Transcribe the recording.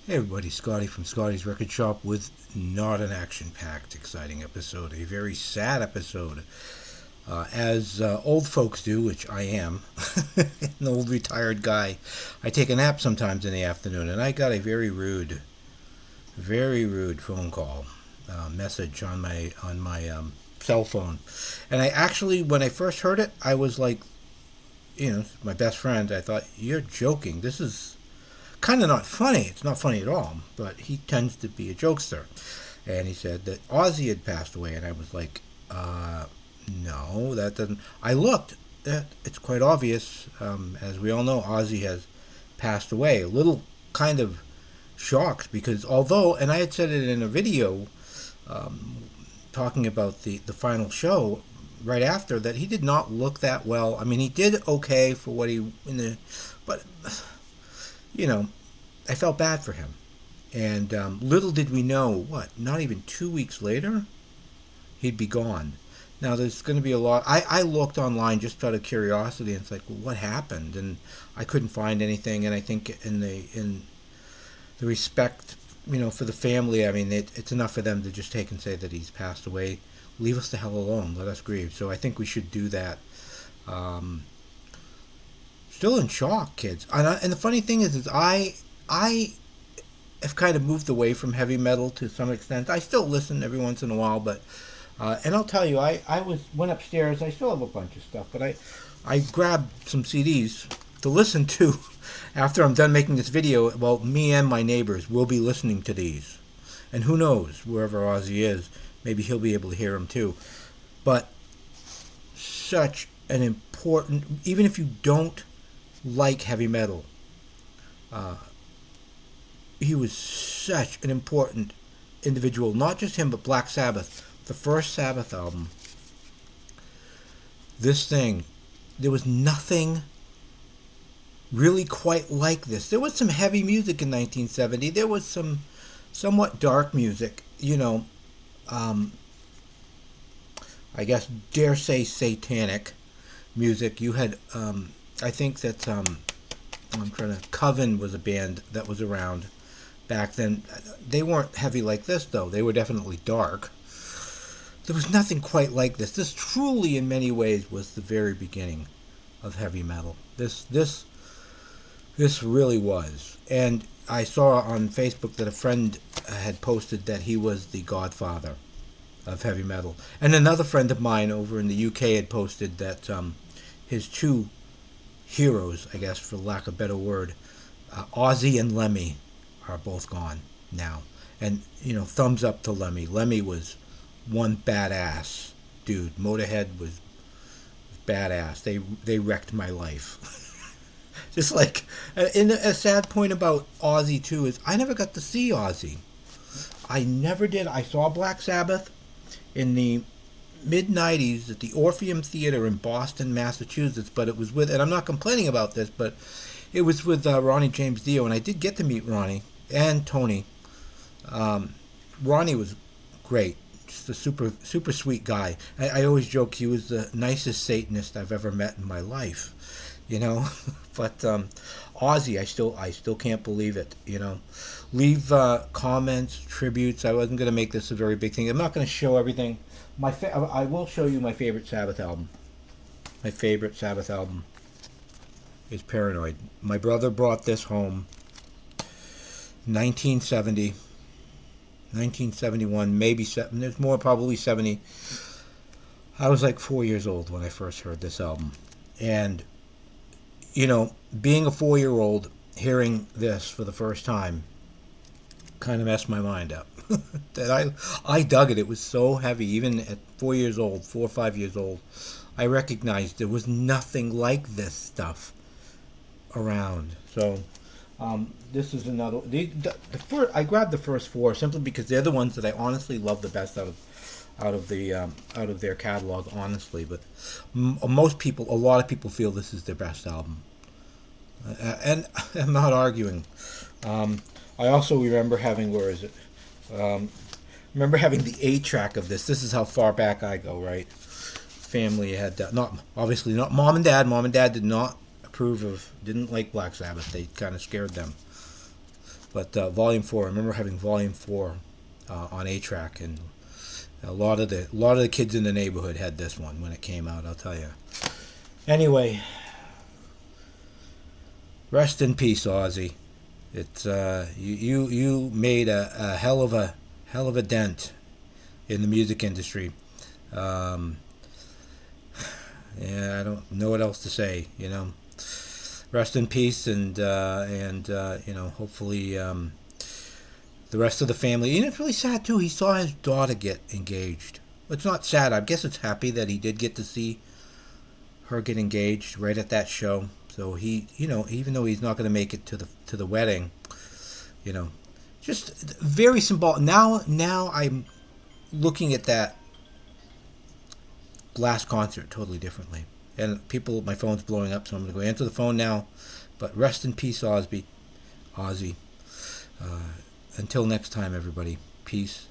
Hey everybody, Scotty from Scotty's Record Shop with not an action-packed, exciting episode. A very sad episode. As old folks do, which I am, an old retired guy, I take a nap sometimes in the afternoon, and I got a very rude phone call, message on my cell phone. And I actually, when I first heard it, I was like, my best friend, I thought, you're joking. This is kind of not funny. It's not funny at all, but he tends to be a jokester. And he said that Ozzy had passed away, and I was like, no, that doesn't. I looked. It's quite obvious. As we all know, Ozzy has passed away. A little kind of shocked because although, and I had said it in a video talking about the final show right after that he did not look that well. I mean, he did okay for what he in the, but you know, I felt bad for him. And little did we know, what, not even 2 weeks later, he'd be gone. Now, there's going to be a lot. I looked online just out of curiosity, and it's like, well, what happened? And I couldn't find anything. And I think in the respect, for the family, I mean, it's enough for them to just take and say that he's passed away. Leave us the hell alone. Let us grieve. So I think we should do that. Um, Still in shock, kids. And the funny thing is I have kind of moved away from heavy metal to some extent. I still listen every once in a while, but and I'll tell you, I went upstairs. I still have a bunch of stuff, but I grabbed some CDs to listen to after I'm done making this video. Well, me and my neighbors will be listening to these, and who knows, wherever Ozzy is, maybe he'll be able to hear them too. But such an important, even if you don't like heavy metal, uh, he was such an important individual. Not just him, but Black Sabbath. The first Sabbath album, this thing, there was nothing really quite like this. There was some heavy music in 1970. There was some somewhat dark music, um, I guess, dare say satanic music. You had, I think that, I'm trying to, Coven was a band that was around back then. They weren't heavy like this, though. They were definitely dark. There was nothing quite like this. This truly, in many ways, was the very beginning of heavy metal. This really was. And I saw on Facebook that a friend had posted that he was the godfather of heavy metal. And another friend of mine over in the UK had posted that his two heroes, I guess, for lack of a better word, Ozzy and Lemmy, are both gone now. And, thumbs up to Lemmy. Lemmy was one badass dude. Motorhead was badass. They wrecked my life. Just like, and a sad point about Ozzy too is I never got to see Ozzy. I never did. I saw Black Sabbath in the mid '90s at the Orpheum Theater in Boston, Massachusetts. But it was with, and I'm not complaining about this, but it was with Ronnie James Dio, and I did get to meet Ronnie and Tony. Um, Ronnie was great, just a super sweet guy. I always joke he was the nicest Satanist I've ever met in my life, you know. But Ozzy, I still can't believe it, you know. Leave comments, tributes. I wasn't going to make this a very big thing. I'm not going to show everything. I will show you my favorite Sabbath album. My favorite Sabbath album is Paranoid. My brother brought this home 1970, 1971, maybe seven. There's more, probably 70. I was like 4 years old when I first heard this album, and being a 4 year old hearing this for the first time kind of messed my mind up. that I dug it. It was so heavy, even at 4 years old, 4 or 5 years old. I recognized there was nothing like this stuff around. So this is another. The first, I grabbed the first four simply because they're the ones that I honestly love the best out of their catalog. Honestly, but most people, a lot of people feel this is their best album, and I'm not arguing. I also remember having, where is it? Um, remember having the A track of this. This is how far back I go, right? Family had not, obviously not mom and dad. Mom and dad did not approve of, didn't like Black Sabbath. They kind of scared them. But Volume 4, I remember having Volume 4 on A-Track, and a lot of the kids in the neighborhood had this one when it came out, I'll tell you. Anyway, rest in peace, Ozzy. It's you made a hell of a dent in the music industry. Um, yeah, I don't know what else to say. Rest in peace, and hopefully the rest of the family. And it's really sad too. He saw his daughter get engaged. It's not sad. I guess it's happy that he did get to see her get engaged right at that show. So he, even though he's not going to make it to the wedding, you know, just very symbolic. Now I'm looking at that last concert totally differently. And people, my phone's blowing up, so I'm going to go answer the phone now. But rest in peace, Ozzy. Uh, until next time, everybody. Peace